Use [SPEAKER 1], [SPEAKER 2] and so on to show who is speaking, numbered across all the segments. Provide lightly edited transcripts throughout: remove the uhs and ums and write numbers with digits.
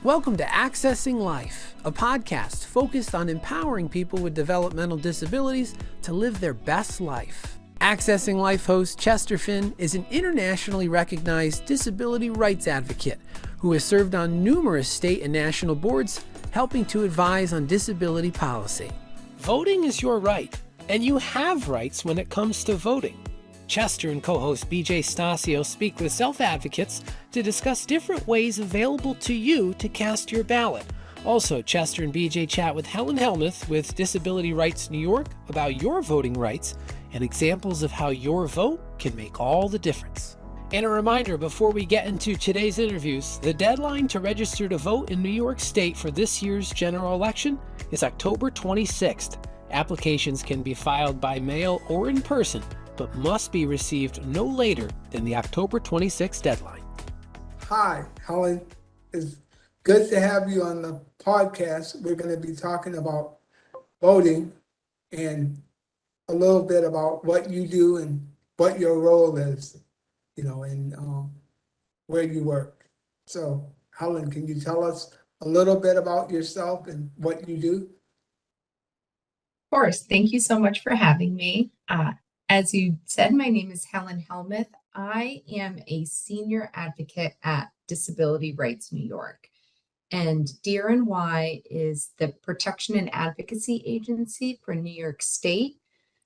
[SPEAKER 1] Welcome to Accessing Life, a podcast focused on empowering people with developmental disabilities to live their best life. Accessing Life host Chester Finn is an internationally recognized disability rights advocate who has served on numerous state and national boards, helping to advise on disability policy. Voting is your right, and you have rights when it comes to voting. Chester and co-host BJ Stasio speak with self-advocates to discuss different ways available to you to cast your ballot. Also, Chester and BJ chat with Helen Hellmuth with Disability Rights New York about your voting rights and examples of how your vote can make all the difference. And a reminder before we get into today's interviews, the deadline to register to vote in New York State for this year's general election is October 26th. Applications can be filed by mail or in person, but must be received no later than the October 26th deadline.
[SPEAKER 2] Hi, Helen. It's good to have you on the podcast. We're going to be talking about voting and a little bit about what you do and what your role is, and where you work. So, Helen, can you tell us a little bit about yourself and what you do?
[SPEAKER 3] Of course. Thank you so much for having me. As you said, my name is Helen Hellmuth. I am a senior advocate at Disability Rights New York. And DRNY is the protection and advocacy agency for New York State.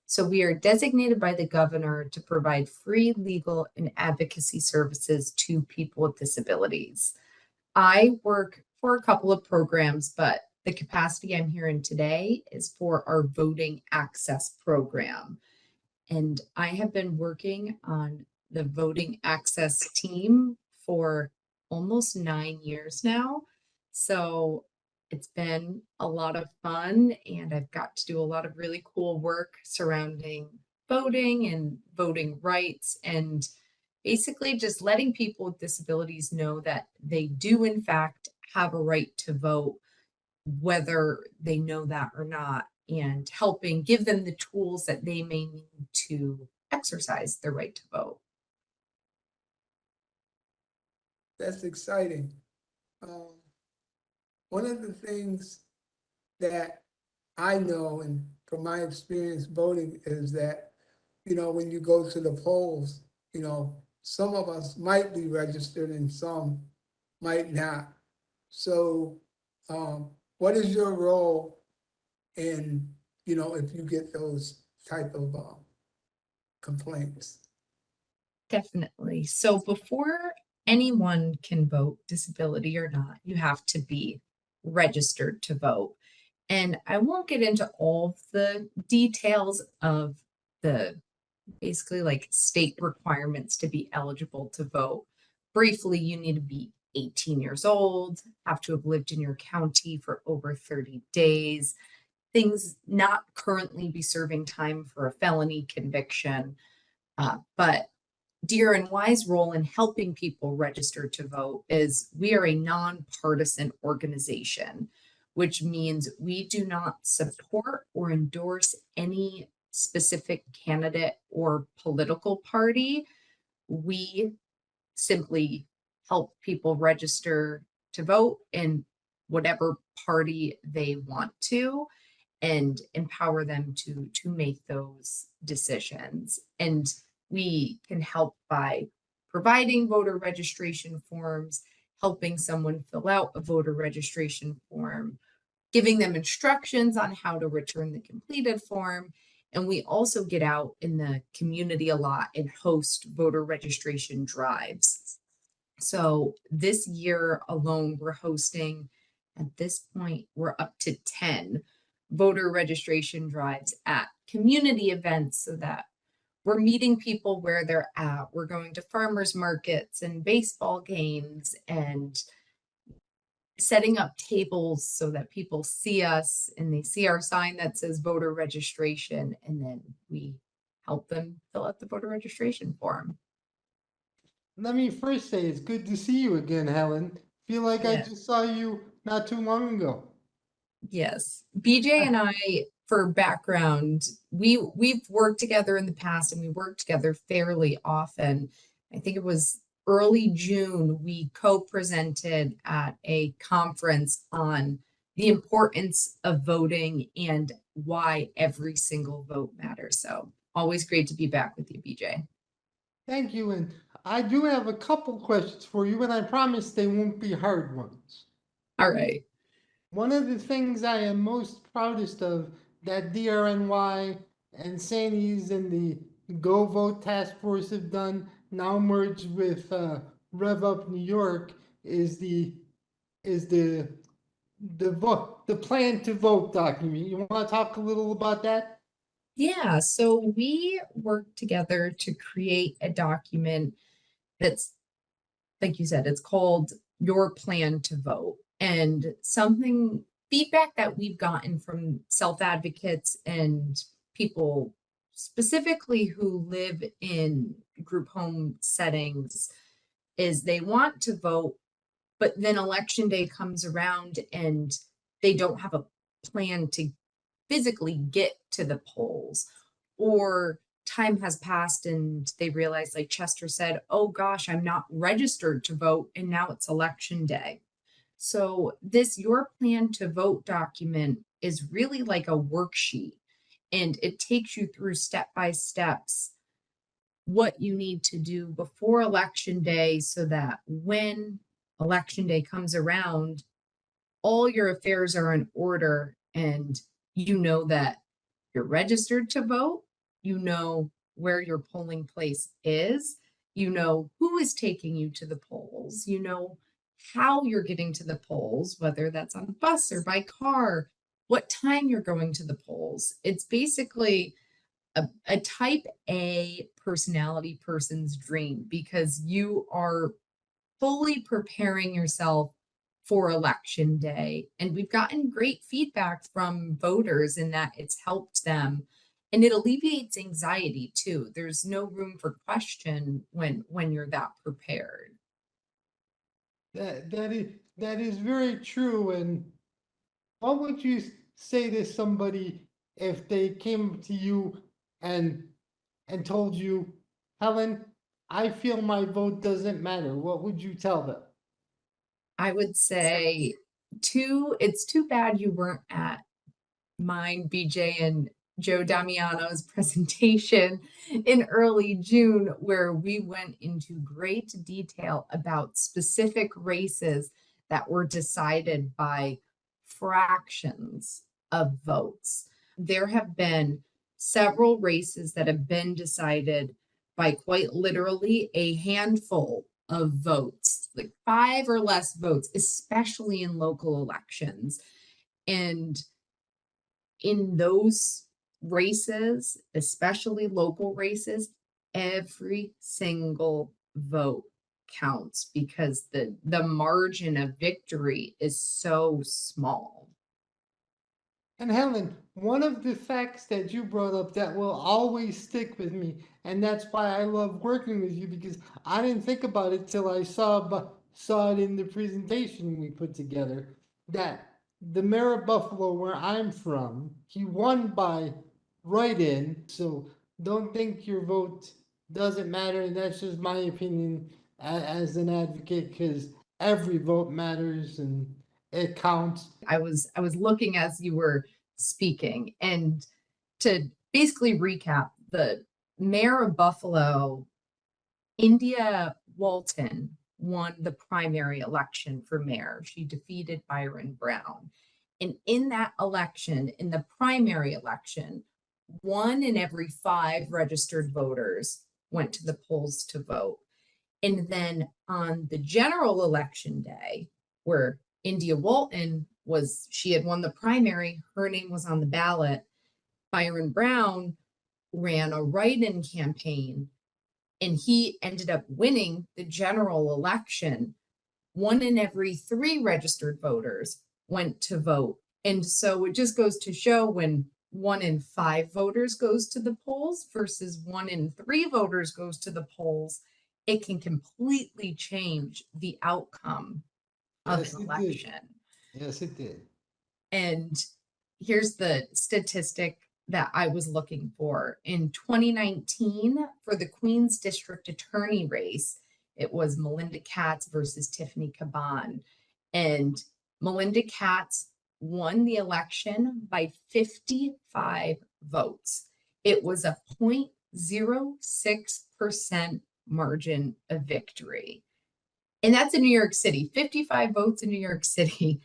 [SPEAKER 3] So we are designated by the governor to provide free legal and advocacy services to people with disabilities. I work for a couple of programs, but the capacity I'm here in today is for our voting access program. And I have been working on the voting access team for almost 9 years now. So it's been a lot of fun, and I've got to do a lot of really cool work surrounding voting and voting rights, and basically just letting people with disabilities know that they do in fact have a right to vote, whether they know that or not, and helping give them the tools that they may need to exercise their right to vote.
[SPEAKER 2] That's exciting. One of the things that I know, and from my experience voting, is that, when you go to the polls, some of us might be registered and some might not. So what is your role in, if you get those type of complaints?
[SPEAKER 3] Definitely. So before anyone can vote, disability or not, you have to be registered to vote. And I won't get into all the details of the basically like state requirements to be eligible to vote. Briefly, you need to be 18 years old, have to have lived in your county for over 30 days, things not currently be serving time for a felony conviction. But DRNY's role in helping people register to vote is we are a nonpartisan organization, which means we do not support or endorse any specific candidate or political party. We simply help people register to vote in whatever party they want to, and empower them to make those decisions. And we can help by providing voter registration forms, helping someone fill out a voter registration form, giving them instructions on how to return the completed form. And we also get out in the community a lot and host voter registration drives. So this year alone, we're hosting, at this point, we're up to 10 voter registration drives at community events, so that we're meeting people where they're at. We're going to farmers markets and baseball games and setting up tables so that people see us and they see our sign that says voter registration, and then we help them fill out the voter registration form.
[SPEAKER 4] Let me first say it's good to see you again, Helen. Feel like I just saw you not too long ago.
[SPEAKER 3] Yes. BJ and I, for background, we've worked together in the past, and we work together fairly often. I think it was early June, we co-presented at a conference on the importance of voting and why every single vote matters. So always great to be back with you, BJ.
[SPEAKER 4] Thank you, and I do have a couple questions for you, and I promise they won't be hard ones.
[SPEAKER 3] All right.
[SPEAKER 4] One of the things I am most proudest of that DRNY and Sandy's and the Go Vote Task Force have done, now merged with Rev Up New York, is the plan to vote document. You want to talk a little about that?
[SPEAKER 3] Yeah, so we worked together to create a document that's, like you said, it's called Your Plan to Vote. And something, feedback that we've gotten from self-advocates and people specifically who live in group home settings is they want to vote, but then election day comes around and they don't have a plan to physically get to the polls, or time has passed and they realize, like Chester said, oh gosh, I'm not registered to vote, and now it's election day. So this Your Plan to Vote document is really like a worksheet, and it takes you through step by steps what you need to do before election day so that when election day comes around, all your affairs are in order and you know that you're registered to vote, you know where your polling place is, you know who is taking you to the polls, you know how you're getting to the polls, whether that's on a bus or by car, what time you're going to the polls. It's basically a type A personality person's dream because you are fully preparing yourself for election day. And we've gotten great feedback from voters in that it's helped them, and it alleviates anxiety too. There's no room for question when you're that prepared.
[SPEAKER 4] That is very true. And what would you say to somebody if they came to you and told you, Helen, I feel my vote doesn't matter? What would you tell them?
[SPEAKER 3] I would say it's too bad you weren't at mine, BJ, and Joe Damiano's presentation in early June, where we went into great detail about specific races that were decided by fractions of votes. There have been several races that have been decided by quite literally a handful of votes, like 5 or less votes, especially in local elections. And in those races, especially local races, every single vote counts because the margin of victory is so small.
[SPEAKER 4] And Helen, one of the facts that you brought up that will always stick with me, and that's why I love working with you, because I didn't think about it till I saw it in the presentation we put together, that the mayor of Buffalo, where I'm from, he won by write-in. So don't think your vote doesn't matter. And that's just my opinion as an advocate, because every vote matters and it counts.
[SPEAKER 3] I was looking as you were speaking, and to basically recap, the mayor of Buffalo, India Walton, won the primary election for mayor. She defeated Byron Brown. And in that election, in the primary election, 1 in every 5 registered voters went to the polls to vote. And then on the general election day, where India Walton she had won the primary, her name was on the ballot, Byron Brown ran a write-in campaign and he ended up winning the general election. 1 in every 3 registered voters went to vote. And so it just goes to show when 1 in 5 voters goes to the polls versus 1 in 3 voters goes to the polls, it can completely change the outcome of
[SPEAKER 4] Yes,
[SPEAKER 3] an
[SPEAKER 4] it did.
[SPEAKER 3] election.
[SPEAKER 4] Yes, it did.
[SPEAKER 3] And here's the statistic that I was looking for. In 2019, for the Queens District Attorney race, It was Melinda Katz versus Tiffany Caban. And Melinda Katz won the election by 55 votes. It was a 0.06% margin of victory. And that's in New York City. 55 votes in New York City,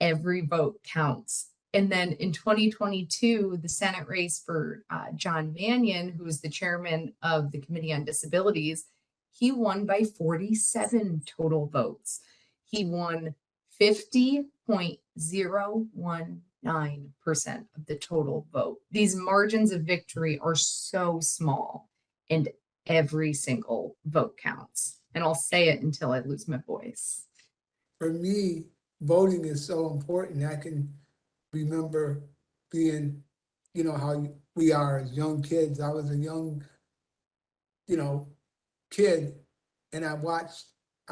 [SPEAKER 3] every vote counts. And then in 2022, the Senate race for John Mannion, who is the chairman of the Committee on Disabilities, he won by 47 total votes. He won 50.019% of the total vote. These margins of victory are so small, and every single vote counts. And I'll say it until I lose my voice.
[SPEAKER 2] For me, voting is so important. I can remember being, how we are as young kids. I was a young, kid, and I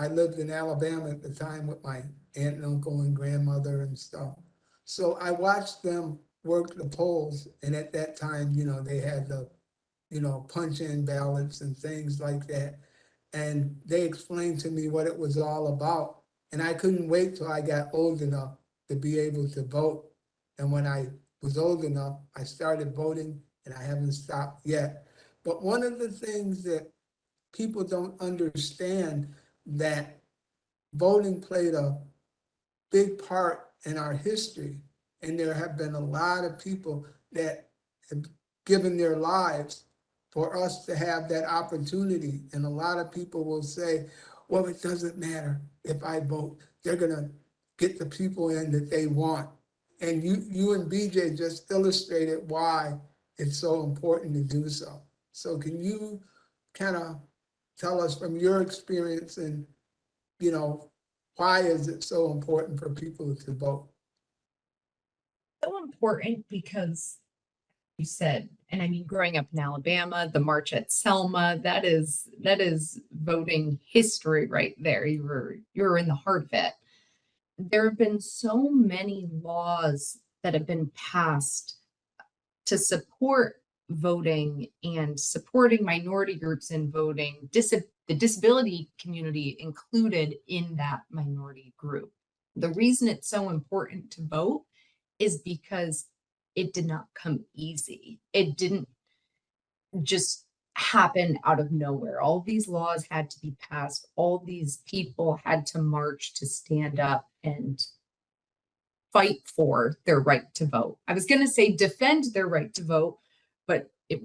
[SPEAKER 2] lived in Alabama at the time with my aunt and uncle and grandmother and stuff. So I watched them work the polls, and at that time, they had the, punch-in ballots and things like that. And they explained to me what it was all about. And I couldn't wait till I got old enough to be able to vote. And when I was old enough, I started voting, and I haven't stopped yet. But one of the things that people don't understand, that voting played a big part in our history. And there have been a lot of people that have given their lives for us to have that opportunity. And a lot of people will say, well, it doesn't matter if I vote. They're going to get the people in that they want. And you and BJ just illustrated why it's so important to do so. So can you kind of tell us from your experience, and, why is it so important for people to vote?
[SPEAKER 3] So important because you said, and I mean, growing up in Alabama, the March at Selma, that is voting history right there. You're in the heart of it. There have been so many laws that have been passed to support voting and supporting minority groups in voting, the disability community included in that minority group. The reason it's so important to vote is because it did not come easy. It didn't just happen out of nowhere. All these laws had to be passed. All these people had to march to stand up and fight for their right to vote. I was going to say defend their right to vote, but it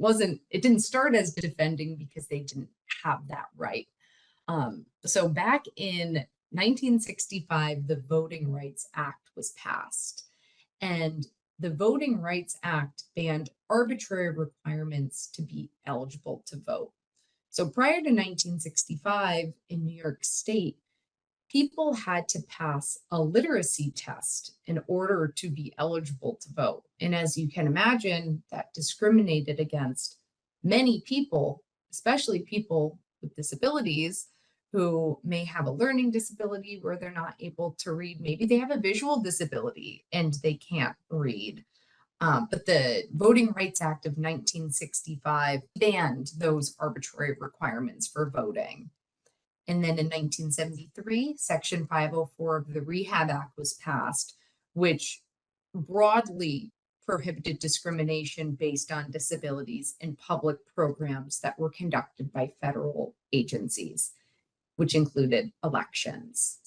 [SPEAKER 3] didn't start as defending because they didn't have that right. So back in 1965, the Voting Rights Act was passed, and the Voting Rights Act banned arbitrary requirements to be eligible to vote. So prior to 1965 in New York State, people had to pass a literacy test in order to be eligible to vote. And as you can imagine, that discriminated against many people, especially people with disabilities who may have a learning disability where they're not able to read. Maybe they have a visual disability and they can't read. But the Voting Rights Act of 1965 banned those arbitrary requirements for voting. And then in 1973, Section 504 of the Rehab Act was passed, which broadly prohibited discrimination based on disabilities in public programs that were conducted by federal agencies, which included elections.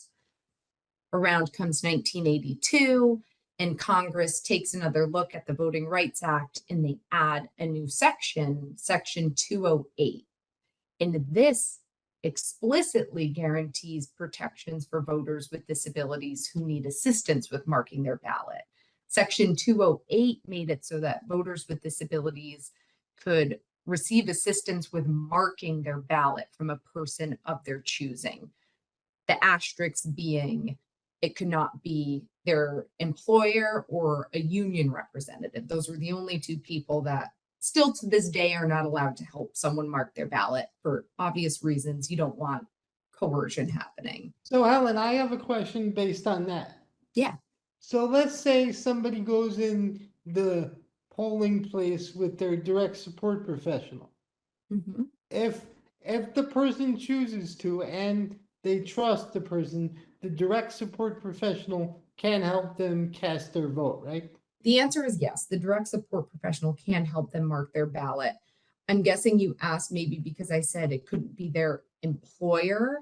[SPEAKER 3] Around comes 1982, and Congress takes another look at the Voting Rights Act, and they add a new section, Section 208. And this explicitly guarantees protections for voters with disabilities who need assistance with marking their ballot. Section 208 made it so that voters with disabilities could receive assistance with marking their ballot from a person of their choosing. The asterisk being it could not be their employer or a union representative. Those were the only two people that still to this day are not allowed to help someone mark their ballot for obvious reasons. You don't want coercion happening.
[SPEAKER 4] So Helen, I have a question based on that.
[SPEAKER 3] Yeah.
[SPEAKER 4] So let's say somebody goes in the polling place with their direct support professional.
[SPEAKER 3] Mm-hmm.
[SPEAKER 4] If if the person chooses to and they trust the person, the direct support professional can help them cast their vote, right?
[SPEAKER 3] The answer is yes. The direct support professional can help them mark their ballot. I'm guessing you asked maybe because I said it couldn't be their employer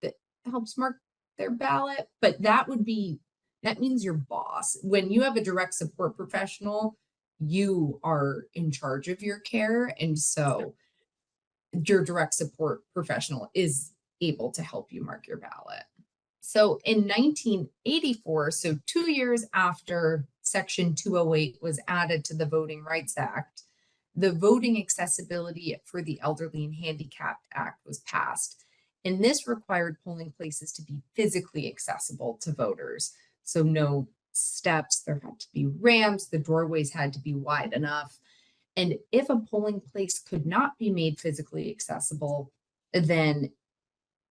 [SPEAKER 3] that helps mark their ballot, but that means your boss. When you have a direct support professional, you are in charge of your care. And so your direct support professional is able to help you mark your ballot. So in 1984, so 2 years after Section 208 was added to the Voting Rights Act, the Voting Accessibility for the Elderly and Handicapped Act was passed. And this required polling places to be physically accessible to voters. So no steps, there had to be ramps, the doorways had to be wide enough. And if a polling place could not be made physically accessible, then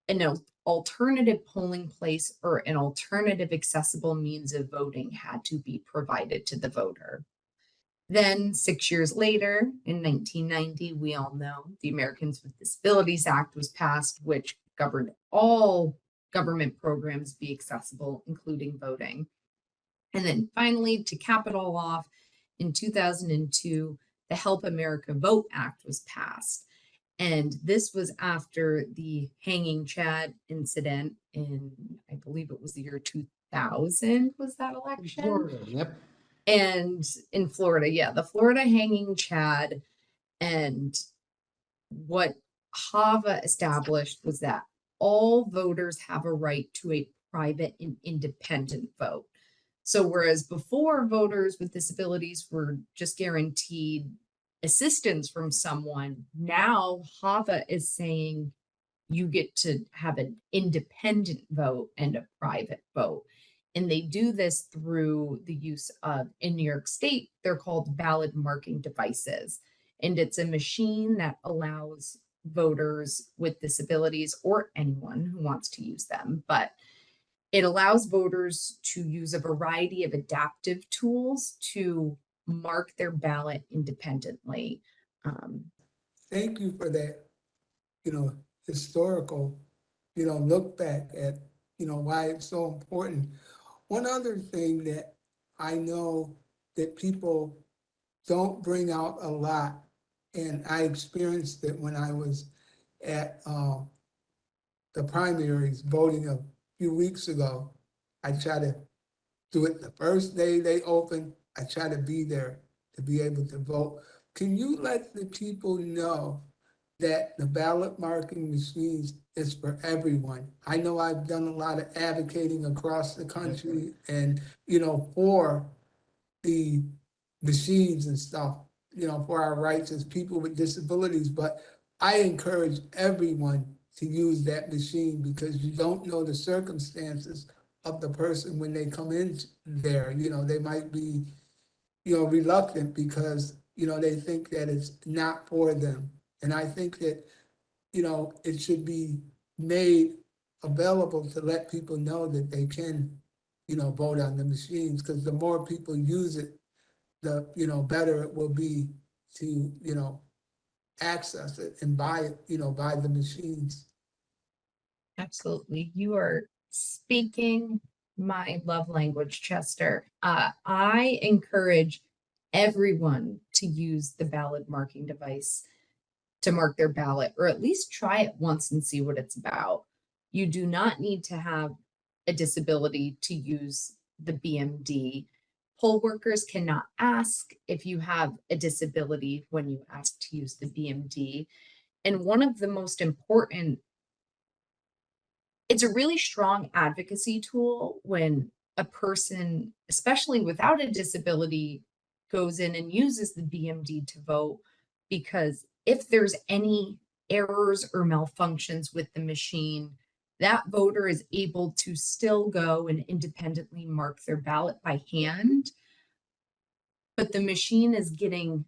[SPEAKER 3] an alternative polling place or an alternative accessible means of voting had to be provided to the voter. Then 6 years later, in 1990, we all know the Americans with Disabilities Act was passed, which governed all government programs be accessible, including voting. And then finally, to cap it all off, in 2002, the Help America Vote Act was passed. And this was after the Hanging Chad incident in, I believe it was the year 2000, was that election?
[SPEAKER 4] Florida, yep.
[SPEAKER 3] And in Florida, yeah, the Florida Hanging Chad. And what HAVA established was that all voters have a right to a private and independent vote. So whereas before voters with disabilities were just guaranteed assistance from someone, now HAVA is saying you get to have an independent vote and a private vote. And they do this through the use of, in New York State, they're called ballot marking devices. And it's a machine that allows voters with disabilities or anyone who wants to use them, but it allows voters to use a variety of adaptive tools to mark their ballot independently.
[SPEAKER 2] Thank you for that, historical, look back at, why it's so important. One other thing that I know that people don't bring out a lot, and I experienced it when I was at the primaries voting a few weeks ago. I try to do it the first day they open. I try to be there to be able to vote. Can you let the people know that the ballot marking machines is for everyone? I know I've done a lot of advocating across the country and, for the machines and stuff, for our rights as people with disabilities, but I encourage everyone to use that machine because you don't know the circumstances of the person when they come in there. They might be, reluctant because, they think that it's not for them. And I think that, it should be made available to let people know that they can, vote on the machines, because the more people use it, the, better it will be to, access it and buy it, buy the machines.
[SPEAKER 3] Absolutely. You are speaking my love language, Chester. I encourage everyone to use the ballot marking device to mark their ballot, or at least try it once and see what it's about. You do not need to have a disability to use the BMD. Poll workers cannot ask if you have a disability when you ask to use the BMD. And one of the most important, it's a really strong advocacy tool when a person, especially without a disability, goes in and uses the BMD to vote, because if there's any errors or malfunctions with the machine, that voter is able to still go and independently mark their ballot by hand, but the machine is getting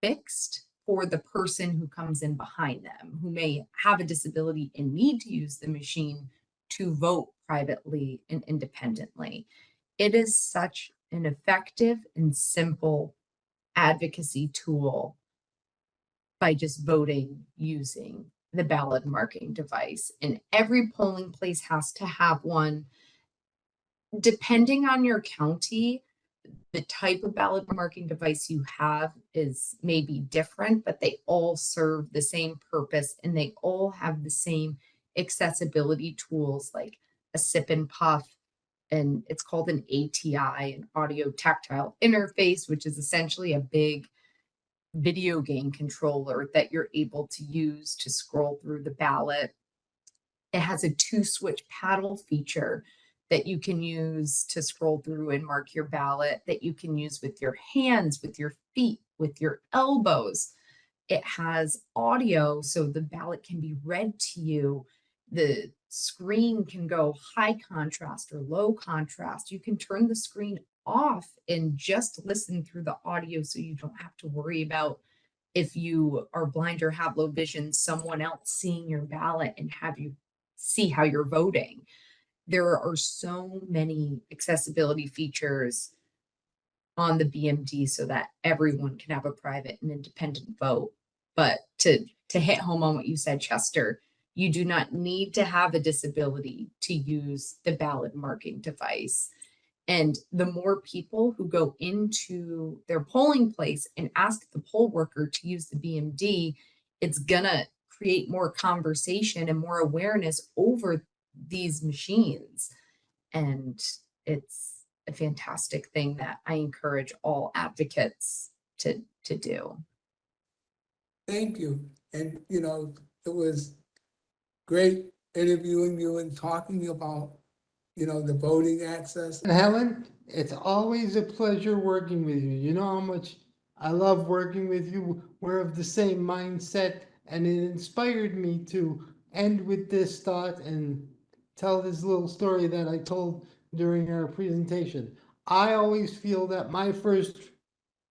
[SPEAKER 3] fixed for the person who comes in behind them, who may have a disability and need to use the machine to vote privately and independently. It is such an effective and simple advocacy tool by just voting using the ballot marking device, and every polling place has to have one. Depending on your county, the type of ballot marking device you have is maybe different, but they all serve the same purpose and they all have the same accessibility tools like a sip and puff, and it's called an ATI, an audio tactile interface, which is essentially a big video game controller that you're able to use to scroll through the ballot. It has a 2-switch paddle feature that you can use to scroll through and mark your ballot, that you can use with your hands, with your feet, with your elbows. It has audio, so the ballot can be read to you. The screen can go high contrast or low contrast. You can turn the screen off and just listen through the audio, so you don't have to worry about, if you are blind or have low vision, someone else seeing your ballot and have you see how you're voting. There are so many accessibility features on the BMD so that everyone can have a private and independent vote. But to hit home on what you said, Chester, you do not need to have a disability to use the ballot marking device. And the more people who go into their polling place and ask the poll worker to use the BMD, it's gonna create more conversation and more awareness over these machines. And it's a fantastic thing that I encourage all advocates to do.
[SPEAKER 2] Thank you. And, it was great interviewing you and talking about, the voting access.
[SPEAKER 4] And Helen, it's always a pleasure working with you. You know how much I love working with you. We're of the same mindset, and it inspired me to end with this thought and tell this little story that I told during our presentation. I always feel that my first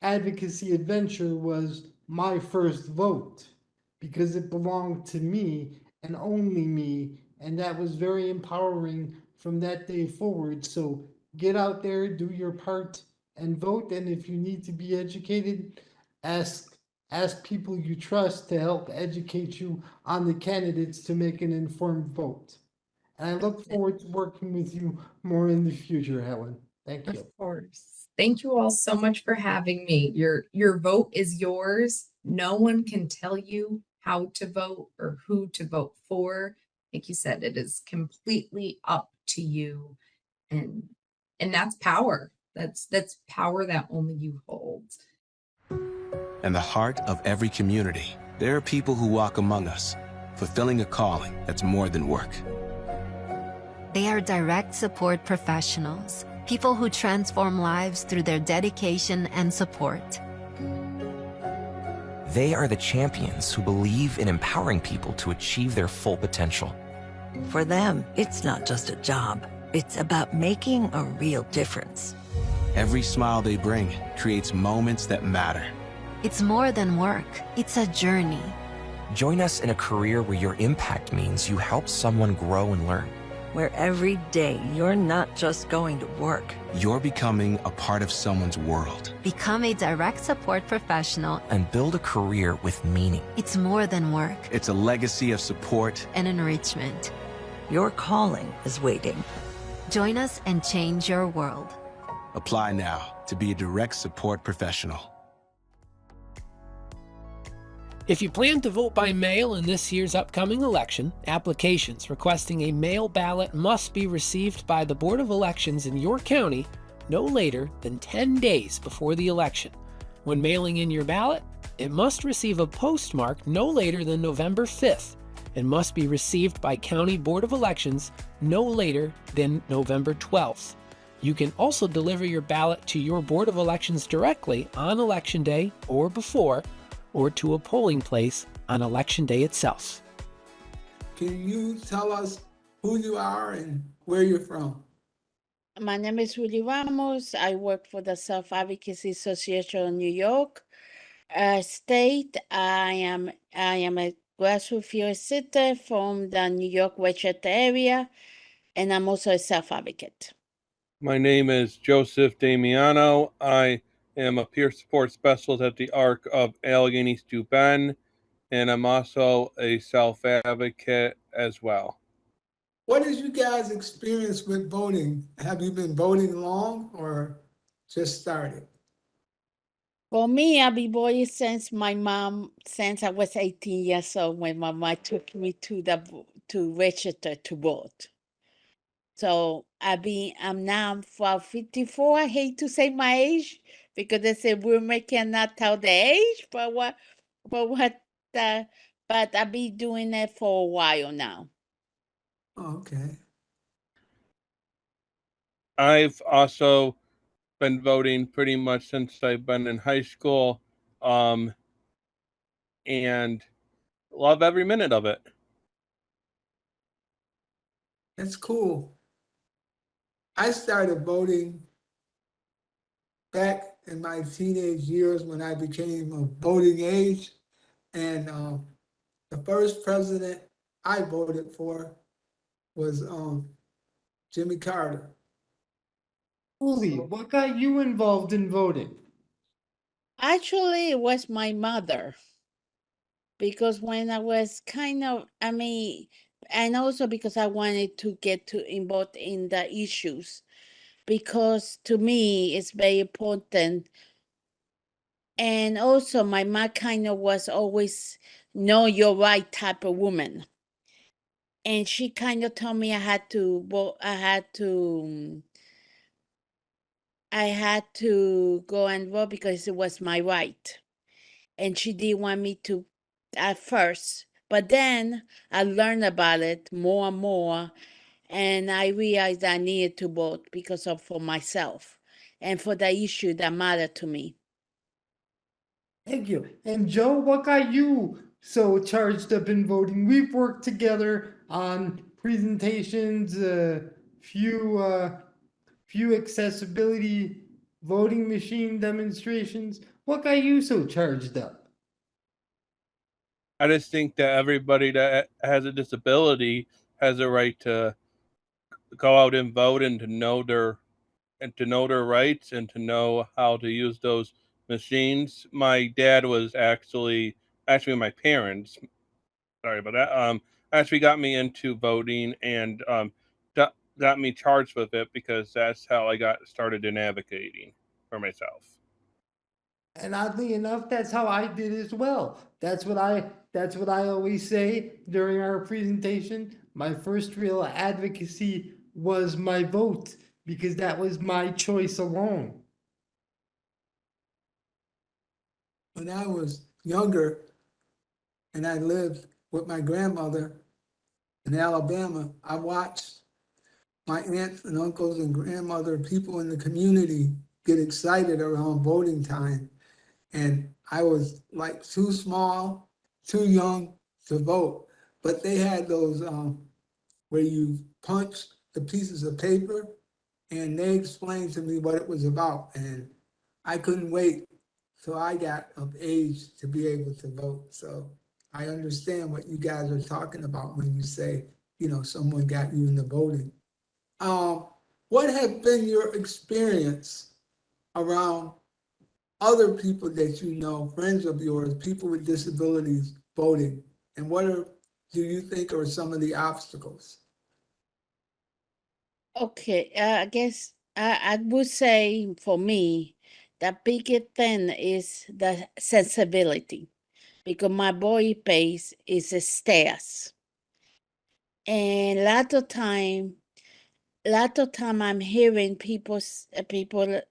[SPEAKER 4] advocacy adventure was my first vote because it belonged to me and only me, and that was very empowering from that day forward. So get out there, do your part, and vote. And if you need to be educated, ask people you trust to help educate you on the candidates to make an informed vote. And I look forward to working with you more in the future, Helen. Thank you.
[SPEAKER 3] Of course. Thank you all so much for having me. Your vote is yours. No one can tell you how to vote or who to vote for. Like you said, it is completely up to you. And that's power. That's power that only you hold.
[SPEAKER 5] In the heart of every community, there are people who walk among us, fulfilling a calling that's more than work.
[SPEAKER 6] They are direct support professionals, people who transform lives through their dedication and support.
[SPEAKER 7] They are the champions who believe in empowering people to achieve their full potential.
[SPEAKER 8] For them, it's not just a job. It's about making a real difference.
[SPEAKER 5] Every smile they bring creates moments that matter.
[SPEAKER 6] It's more than work, it's a journey.
[SPEAKER 7] Join us in a career where your impact means you help someone grow and learn.
[SPEAKER 8] Where every day you're not just going to work.
[SPEAKER 5] You're becoming a part of someone's world.
[SPEAKER 6] Become a direct support professional
[SPEAKER 7] And build a career with meaning.
[SPEAKER 6] It's more than work
[SPEAKER 5] It's a legacy of support.
[SPEAKER 6] and enrichment.
[SPEAKER 8] Your calling is waiting.
[SPEAKER 6] Join us and change your world.
[SPEAKER 5] Apply now to be a direct support professional.
[SPEAKER 1] If you plan to vote by mail in this year's upcoming election, applications requesting a mail ballot must be received by the Board of Elections in your county no later than 10 days before the election. When mailing in your ballot, it must receive a postmark no later than November 5th and must be received by County Board of Elections no later than November 12th. You can also deliver your ballot to your Board of Elections directly on Election Day or before, or to a polling place on Election Day itself.
[SPEAKER 2] Can you tell us who you are and where you're from?
[SPEAKER 9] My name is Julie Ramos. I work for the Self-Advocacy Association of New York State. I am a grassroots field sitter from the New York Westchester area, and I'm also a self-advocate.
[SPEAKER 10] My name is Joseph Damiano. I am a peer support specialist at the ARC of Allegheny Stu Bend. and I'm also a self-advocate as well.
[SPEAKER 2] What is you guys' experience with voting? Have you been voting long or just started?
[SPEAKER 9] For me, I've been voting since since I was 18 years old when my mom took me to register to vote. So I'm now for 54. I hate to say my age because they say women cannot tell the age, uh, but I've been doing it for a while now.
[SPEAKER 2] Oh, okay.
[SPEAKER 10] I've also been voting pretty much since I've been in high school, and love every minute of it.
[SPEAKER 2] That's cool. I started voting back in my teenage years when I became of voting age. And the first president I voted for was Jimmy Carter.
[SPEAKER 4] Julie, what got you involved in voting?
[SPEAKER 9] Actually, it was my mother because when I was and also because I wanted to get to involved in the issues because to me it's very important. And also my mom kind of was always know your right type of woman. And she kind of told me I had to go and vote because it was my right. And she didn't want me to at first. But then I learned about it more and more, and I realized I needed to vote because of for myself and for the issue that mattered to me.
[SPEAKER 4] Thank you. And Joe, what got you so charged up in voting? We've worked together on presentations, few accessibility voting machine demonstrations. What got you so charged up?
[SPEAKER 10] I just think that everybody that has a disability has a right to go out and vote and to know their rights and to know how to use those machines. My dad was actually my parents, sorry about that, actually got me into voting and got me charged with it because that's how I got started in advocating for myself.
[SPEAKER 4] And oddly enough, that's how I did as well. That's what I always say during our presentation. My first real advocacy was my vote because that was my choice alone.
[SPEAKER 2] When I was younger and I lived with my grandmother in Alabama, I watched my aunts and uncles and grandmother, people in the community get excited around voting time. And I was like too small, too young to vote. But they had those where you punch the pieces of paper and they explained to me what it was about. And I couldn't wait till I got of age to be able to vote. So I understand what you guys are talking about when you say, someone got you into voting. What have been your experience around other people that you know, friends of yours, people with disabilities voting? And do you think are some of the obstacles?
[SPEAKER 9] Okay, I guess I would say for me, the biggest thing is the sensibility because my body pace is a stairs. And lot of time I'm hearing people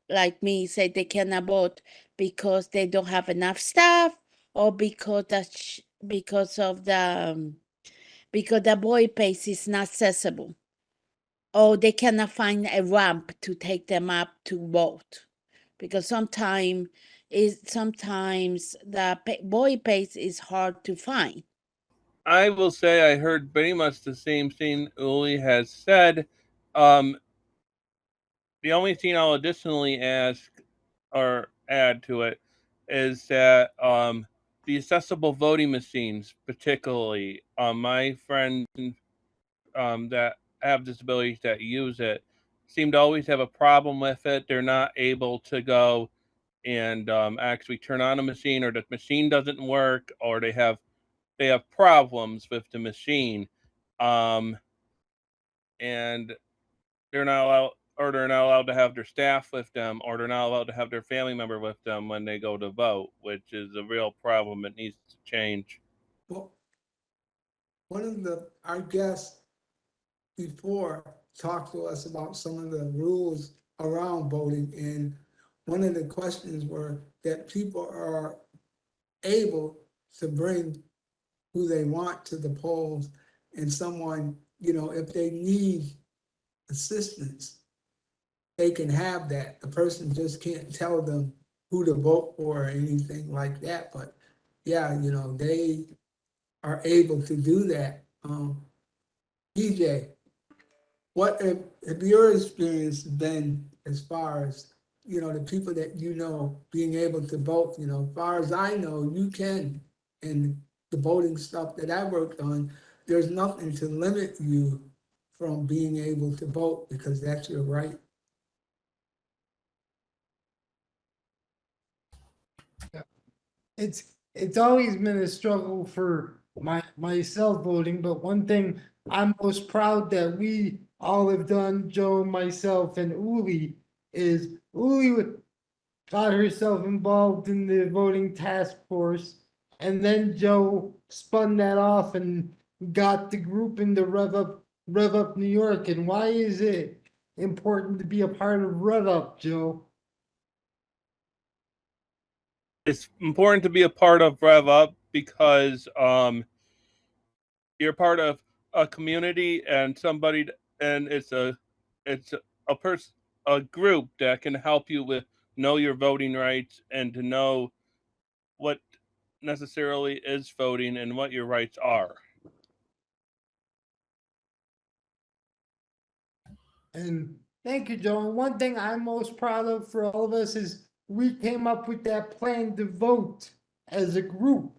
[SPEAKER 9] like me say they cannot vote because they don't have enough staff or because the boy pace is not accessible or they cannot find a ramp to take them up to vote because sometimes the boy pace is hard to find.
[SPEAKER 10] I will say I heard pretty much the same thing Uli has said. Um, the only thing I'll additionally ask or add to it is that the accessible voting machines, particularly my friends that have disabilities that use it, seem to always have a problem with it. They're not able to go and actually turn on a machine, or the machine doesn't work, or they have they have problems with the machine, and they're not allowed to have their staff with them, or they're not allowed to have their family member with them when they go to vote, which is a real problem that needs to change.
[SPEAKER 2] Well, one of our guests before talked to us about some of the rules around voting, and one of the questions were that people are able to bring who they want to the polls, and someone, if they need assistance, they can have that. The person just can't tell them who to vote for or anything like that. But yeah, they are able to do that. DJ, what have your experience been as far as, the people that being able to vote? As far as I know, you can, and the voting stuff that I worked on, there's nothing to limit you from being able to vote because that's your right.
[SPEAKER 4] It's always been a struggle for myself voting, but one thing I'm most proud that we all have done, Joe, myself, and Uli, is Uli got herself involved in the voting task force, and then Joe spun that off and got the group into Rev Up New York. And why is it important to be a part of Rev Up, Joe?
[SPEAKER 10] It's important to be a part of Rev Up because you're part of a community and somebody, and it's a group that can help you with know your voting rights and to know what necessarily is voting and what your rights are.
[SPEAKER 4] And thank you, Joe. And one thing I'm most proud of for all of us is we came up with that plan to vote as a group.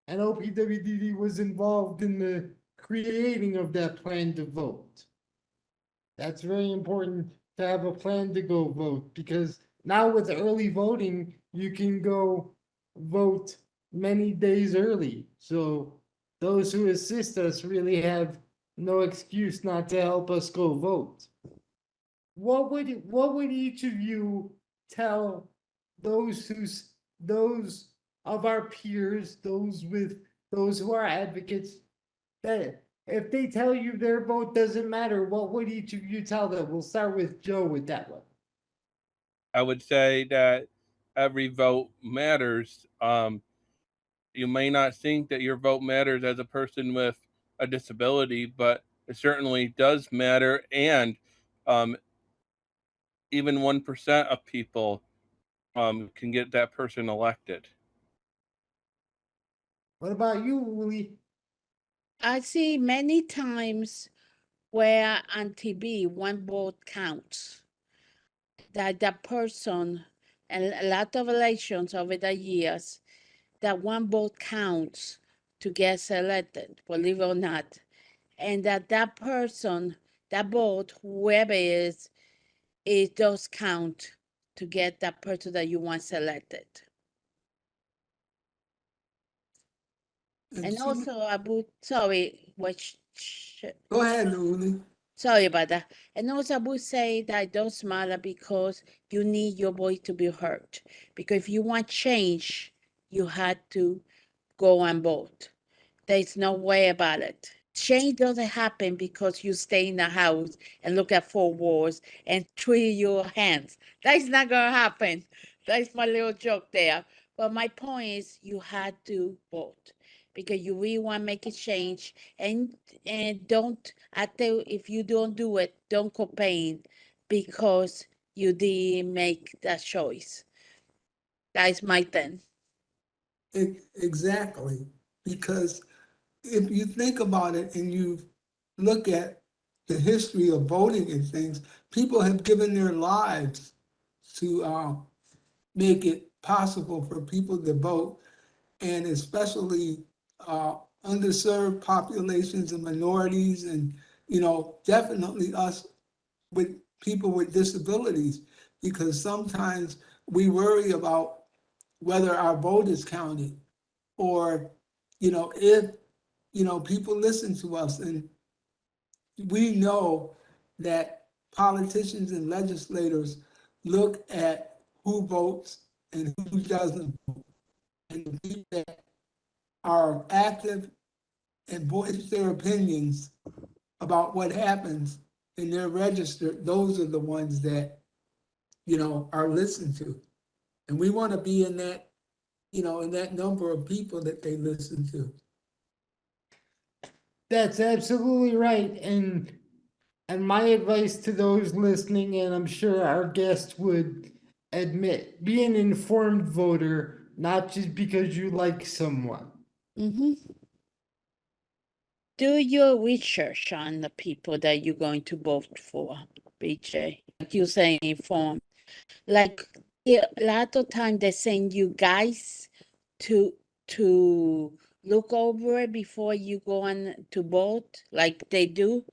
[SPEAKER 4] And OPWDD was involved in the creating of that plan to vote. That's very important to have a plan to go vote, because now with early voting, you can go vote many days early. So those who assist us really have no excuse not to help us go vote. What would each of you tell those of our peers, those who are advocates, that if they tell you their vote doesn't matter, what would each of you tell them? We'll start with Joe with that one.
[SPEAKER 10] I would say that every vote matters. You may not think that your vote matters as a person with a disability, but it certainly does matter. And even 1% of people can get that person elected.
[SPEAKER 4] What about you, Uli?
[SPEAKER 9] I see many times where on TV one vote counts. That person, and a lot of elections over the years, that one vote counts to get selected, believe it or not. And that person, that vote, whoever it does count to get that person that you want selected. And also, sorry,
[SPEAKER 2] Go ahead, Uli.
[SPEAKER 9] sorry about that. And also, I would say that it does matter because you need your voice to be heard. Because if you want change, you had to go and vote. There's no way about it. Change doesn't happen because you stay in the house and look at four walls and twiddle your hands. That's not gonna happen. That's my little joke there. But my point is you had to vote because you really want to make a change, and don't, I tell, if you don't do it, don't complain because you didn't make that choice. That's my thing.
[SPEAKER 2] Exactly, because if you think about it and you look at the history of voting and things, people have given their lives to make it possible for people to vote, and especially underserved populations and minorities, and definitely us with people with disabilities, because sometimes we worry about whether our vote is counted, or if, people listen to us, and we know that politicians and legislators look at who votes and who doesn't vote. And the people that are active and voice their opinions about what happens and they're registered, those are the ones that, are listened to. And we want to be in that, in that number of people that they listen to.
[SPEAKER 4] That's absolutely right. And my advice to those listening, and I'm sure our guest would admit, be an informed voter, not just because you like someone.
[SPEAKER 9] Mm-hmm. Do your research on the people that you're going to vote for, BJ. Like you say, inform. Like a lot of time they send you guys to look over it before you go on to vote, like they do.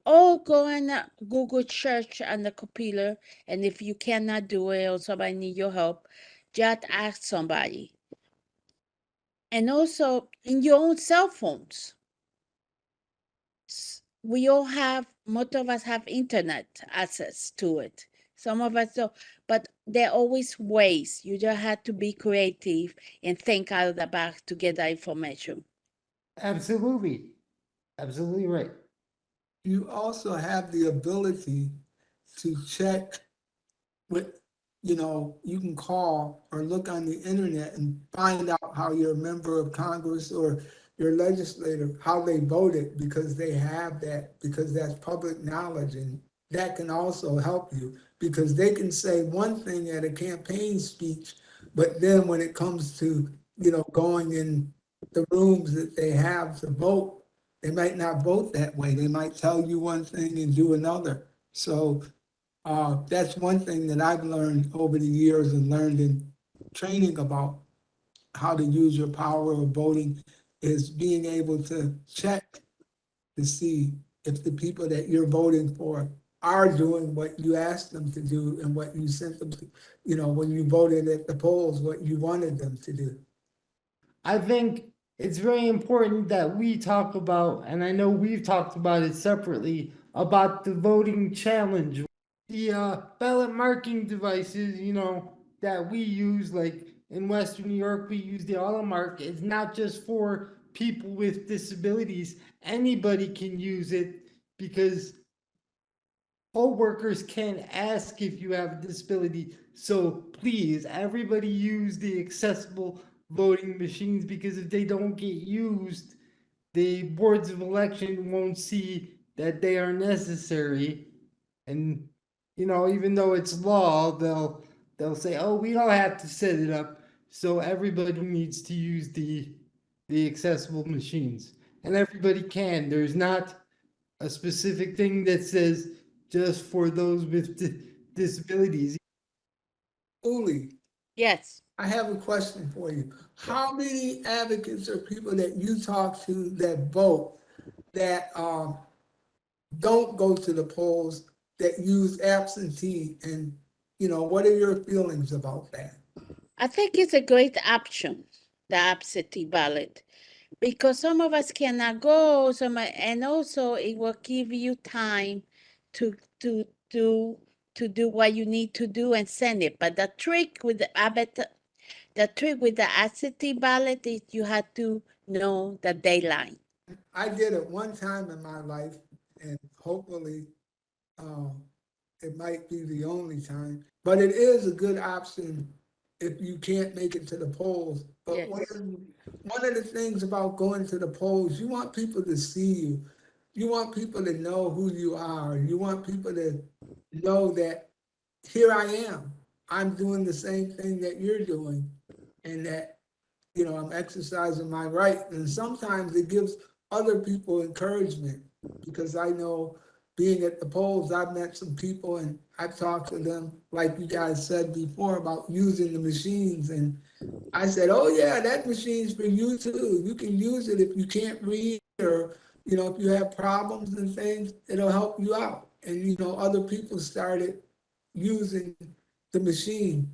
[SPEAKER 9] Or go on Google search on the computer, and if you cannot do it or somebody need your help, just ask somebody. And also in your own cell phones. We all have, most of us have internet access to it. Some of us don't, but there are always ways. You just have to be creative and think out of the box to get that information.
[SPEAKER 4] Absolutely. Absolutely right.
[SPEAKER 2] You also have the ability to check with, you can call or look on the internet and find out how your member of Congress or your legislator, how they voted, because they have that, because that's public knowledge. And that can also help you, because they can say one thing at a campaign speech, but then when it comes to, going in the rooms that they have to vote, they might not vote that way. They might tell you one thing and do another. So that's one thing that I've learned over the years and learned in training about how to use your power of voting, is being able to check to see if the people that you're voting for are doing what you asked them to do and what you sent them to, when you voted at the polls, what you wanted them to do.
[SPEAKER 4] I think it's very important that we talk about, and I know we've talked about it separately, about the voting challenge. The ballot marking devices, that we use, like in Western New York, we use the Automark. It's not just for people with disabilities. Anybody can use it, because poll workers can ask if you have a disability. So please, everybody use the accessible voting machines, because if they don't get used, the boards of election won't see that they are necessary. And even though it's law, they'll say, "Oh, we don't have to set it up." So everybody needs to use the accessible machines, and everybody can. There's not a specific thing that says just for those with disabilities.
[SPEAKER 2] Uli,
[SPEAKER 9] Yes.
[SPEAKER 2] I have a question for you. How many advocates or people that you talk to that vote that don't go to the polls, that use absentee, and what are your feelings about that?
[SPEAKER 9] I think it's a great option, the absentee ballot, because some of us cannot go, and also it will give you time to to do what you need to do and send it. But the trick with the absentee ballot is you have to know the deadline.
[SPEAKER 2] I did it one time in my life, and hopefully um, it might be the only time, but it is a good option if you can't make it to the polls. But
[SPEAKER 9] Yes.
[SPEAKER 2] one of the things about going to the polls, you want people to see you. You want people to know who you are. You want people to know that here I am. I'm doing the same thing that you're doing, and that I'm exercising my right. And sometimes it gives other people encouragement, because I know, being at the polls, I've met some people and I've talked to them, like you guys said before, about using the machines. And I said, oh yeah, that machine's for you too. You can use it if you can't read, or, if you have problems and things, it'll help you out. And, other people started using the machine.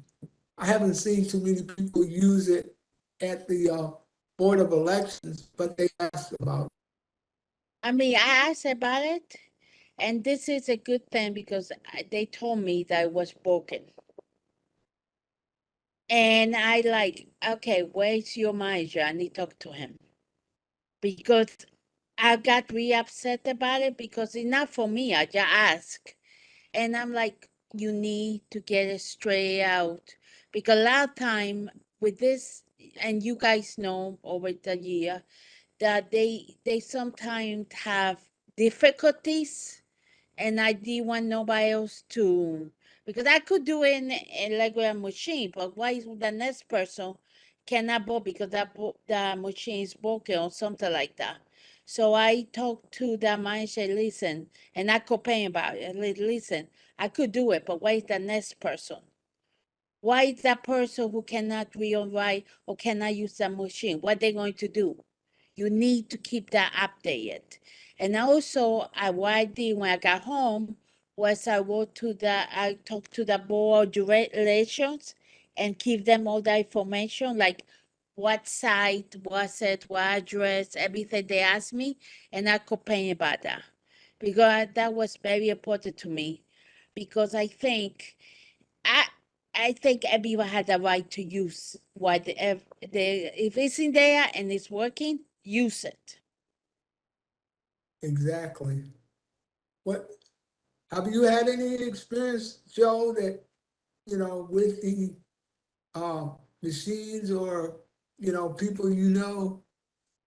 [SPEAKER 2] I haven't seen too many people use it at the Board of Elections, but they asked about.
[SPEAKER 9] I mean, I asked about it, and this is a good thing because they told me that it was broken. And I like, okay, where's your manager? I need to talk to him. Because I got really upset about it because it's not for me. I just ask. And I'm like, you need to get it straight out. Because a lot of time with this, and you guys know over the year, that they sometimes have difficulties, and I didn't want nobody else to, because I could do it in like with a machine, but why is the next person cannot vote because the machine is broken or something like that. So I talked to the manager, listen, and I complain about it. Listen, I could do it, but why is the next person? Why is that person who cannot read or write or cannot use the machine? What they going to do? You need to keep that updated. And also, what I did when I got home was I talked to the board of relations and give them all the information, like what site was it, what address, everything they asked me, and I complained about that because that was very important to me because I I think everyone had the right to use what if it's in there and it's working, use it.
[SPEAKER 2] Exactly. What have you had any experience, Joe, that with the machines or people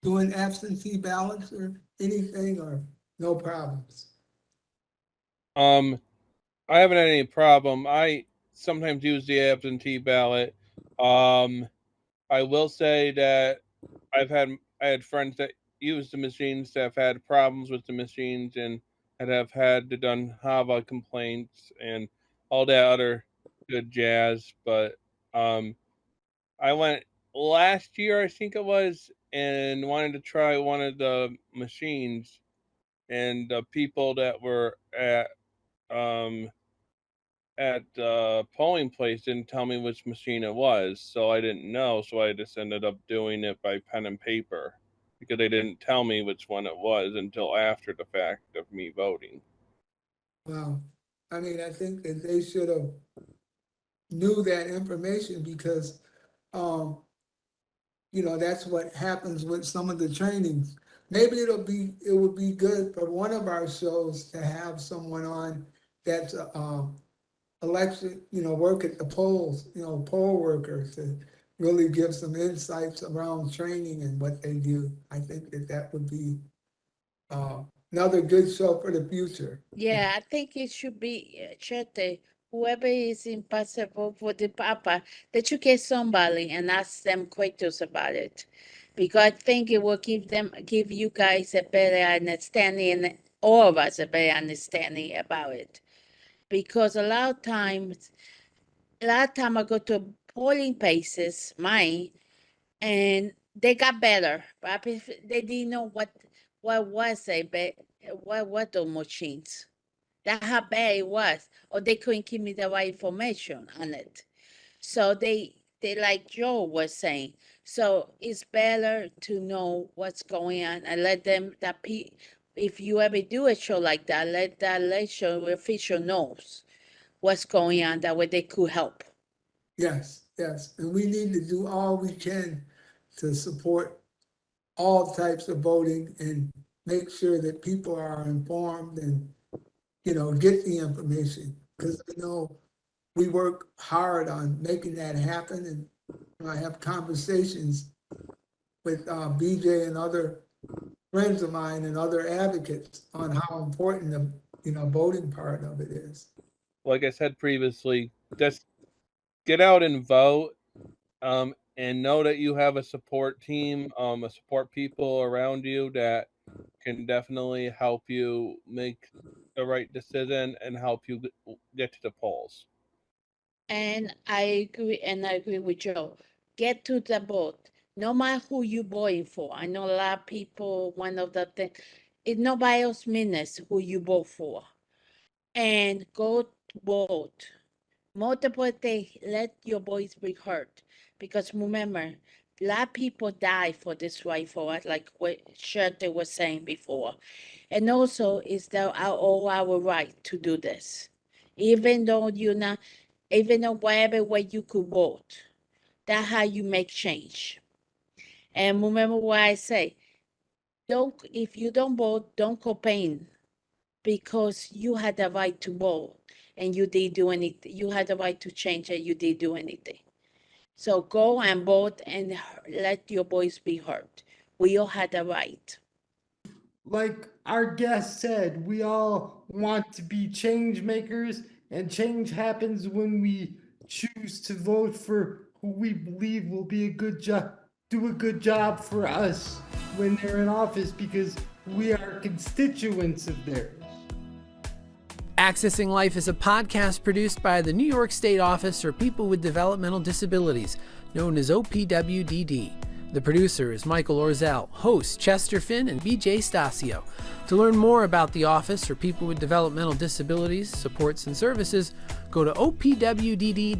[SPEAKER 2] doing absentee ballots or anything, or no problems?
[SPEAKER 10] I haven't had any problem. I sometimes use the absentee ballot. I will say that I had friends that use the machines that have had problems with the machines and that have had to done HAVA complaints and all that other good jazz. But I went last year, I think it was, and wanted to try one of the machines, and the people that were um at the polling place didn't tell me which machine it was, so I didn't know. So I just ended up doing it by pen and paper because they didn't tell me which one it was until after the fact of me voting.
[SPEAKER 2] Well, I mean, I think that they should have knew that information because, um, that's what happens with some of the trainings. Maybe it would be good for one of our shows to have someone on that's election, work at the polls, poll workers to really give some insights around training and what they do. I think that would be uh, another good show for the future.
[SPEAKER 9] Yeah, I think it should be Chete, whoever is impossible for the Papa, that you get somebody and ask them questions about it. Because I think it will give you guys a better understanding, all of us a better understanding about it. Because a lot of time I go to polling places, mine, and they got better, but if they didn't know what was it, but what those machines. That's how bad it was, or they couldn't give me the right information on it. So they like Joe was saying. So it's better to know what's going on and let them if you ever do a show like that, let that election official knows what's going on. That way they could help.
[SPEAKER 2] Yes, yes. And we need to do all we can to support all types of voting and make sure that people are informed and, get the information. Because I know we work hard on making that happen. And I have conversations with BJ and other friends of mine and other advocates on how important the, voting part of it is.
[SPEAKER 10] Like I said previously, just get out and vote, and know that you have a support team, a support people around you that can definitely help you make the right decision and help you get to the polls.
[SPEAKER 9] And I agree with Joe. Get to the vote. No matter who you voting for. I know a lot of people, one of the things, it nobody else minutes who you vote for. And go vote. Multiple things, let your voice be heard. Because remember, a lot of people die for this right for us, like what Shirley was saying before. And also is that all our right to do this. Even though whatever way you could vote, that's how you make change. And remember what I say, if you don't vote, don't complain, because you had the right to vote and you did do anything. You had the right to change and you did do anything. So go and vote and let your voice be heard. We all had the right.
[SPEAKER 4] Like our guest said, we all want to be change makers, and change happens when we choose to vote for who we believe will be do a good job for us when they're in office, because we are constituents of theirs.
[SPEAKER 1] Accessing Life is a podcast produced by the New York State Office for People with Developmental Disabilities, known as OPWDD. The producer is Michael Orzel, hosts Chester Finn and BJ Stasio. To learn more about the Office for People with Developmental Disabilities, supports and services, go to opwdd.ny.gov.